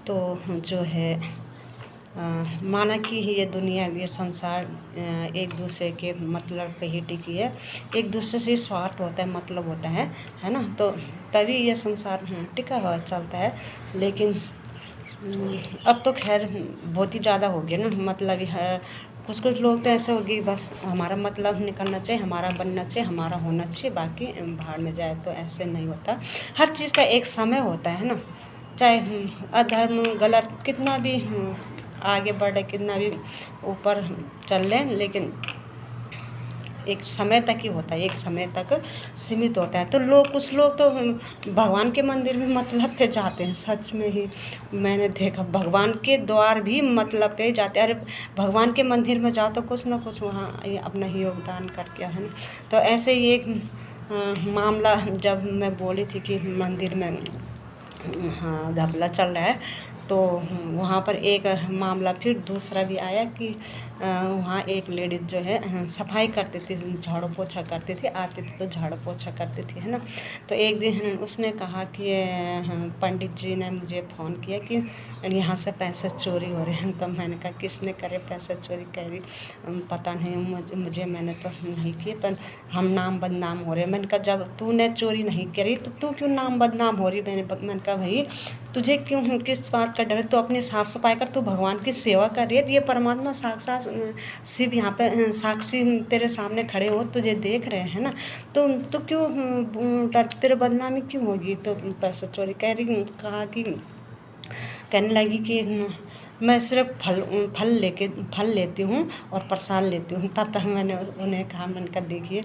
तो जो है माना कि ये दुनिया ये संसार एक दूसरे के मतलब पे ही टिकी है। एक दूसरे से स्वार्थ होता है, मतलब होता है ना। तो तभी ये संसार टिका हुआ चलता है। लेकिन अब तो खैर बहुत ही ज़्यादा हो गया ना, मतलब है कुछ कुछ लोग तो ऐसे हो गए बस हमारा मतलब निकलना चाहिए, हमारा बनना चाहिए, हमारा होना चाहिए, बाकी बाहर में जाए। तो ऐसे नहीं होता, हर चीज़ का एक समय होता है ना। चाहे अधर्म गलत कितना भी आगे बढ़े, कितना भी ऊपर चल लें, लेकिन एक समय तक ही होता है, एक समय तक सीमित होता है। तो लोग कुछ लोग तो भगवान के मंदिर में मतलब पे जाते हैं, सच में ही मैंने देखा भगवान के द्वार भी मतलब पे जाते हैं। अरे भगवान के मंदिर में जाओ तो कुछ ना कुछ वहाँ अपना ही योगदान करके है ना। तो ऐसे ही एक मामला जब मैं बोली थी कि मंदिर में हाँ घपला चल रहा है, तो वहाँ पर एक मामला फिर दूसरा भी आया कि वहाँ एक लेडीज़ जो है सफाई करती थी, झाड़ू पोछा करती थी, आती थी तो झाड़ू पोछा करती थी है ना। तो एक दिन उसने कहा कि पंडित जी ने मुझे फ़ोन किया कि यहाँ से पैसे चोरी हो रहे हैं। तो मैंने कहा किसने करे पैसे चोरी? कह रही पता नहीं मुझे मैंने तो नहीं किए, पर हम नाम बदनाम हो रहे हैं। मैंने कहा जब तूने चोरी नहीं करी तो तू क्यों नाम बदनाम हो रही? मैंने कहा भाई तुझे क्यों, किस बात का डर है? तो अपनी साफ सफाई कर, तू भगवान की सेवा कर रही है, ये परमात्मा साक्षात शिव यहाँ पे साक्षी तेरे सामने खड़े हो, तुझे देख रहे हैं ना। तो क्यों डर, तेरे बदनामी क्यों होगी? तो पैसे चोरी कह रही, कहा कि कहने लगी कि मैं सिर्फ फल लेती हूँ और प्रसाद लेती हूँ। तब तक मैंने उन्हें कहा, मैंने कहा देखिए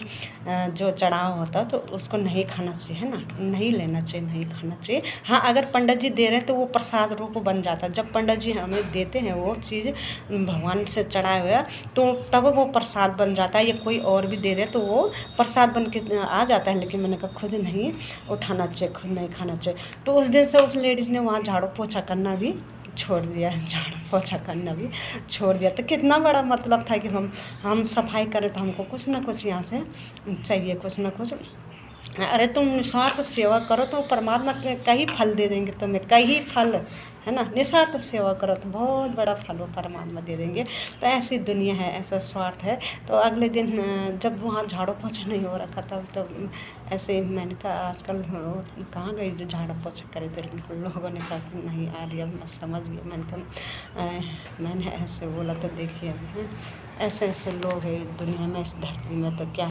जो चढ़ावा होता तो उसको नहीं खाना चाहिए है ना, नहीं लेना चाहिए, नहीं खाना चाहिए। हाँ अगर पंडित जी दे रहे हैं तो वो प्रसाद रूप बन जाता है। जब पंडित जी हमें देते हैं वो चीज़ भगवान से चढ़ाया हुआ तो तब वो प्रसाद बन जाता है, या कोई और भी दे रहे तो वो प्रसाद बन के आ जाता है। लेकिन मैंने कहा खुद नहीं उठाना चाहिए, खुद नहीं खाना चाहिए। तो उस दिन से उस लेडीज़ ने वहाँ झाड़ू पोछा करना भी छोड़ दिया, झाड़ू पोछा करना भी छोड़ दिया। तो कितना बड़ा मतलब था कि हम सफाई करें तो हमको कुछ ना कुछ यहाँ से चाहिए, कुछ ना कुछ। अरे तुम निस्वार्थ सेवा करो तो परमात्मा कई फल दे देंगे तुम्हें, कई फल है ना। निस्वार्थ सेवा करो तो बहुत बड़ा फल वो परमात्मा दे देंगे। तो ऐसी दुनिया है, ऐसा स्वार्थ है। तो अगले दिन जब वहाँ झाड़ू पोछा नहीं हो रखा था तो ऐसे मैंने कहा आजकल कहाँ गई जो झाड़ू पोछा करे? तो लोगों ने कहा कि नहीं आ रही, अब मैं समझ गई। मैंने कहा मैंने ऐसे बोला तो देखिए ऐसे ऐसे लोग हैं दुनिया में, इस धरती में, तो क्या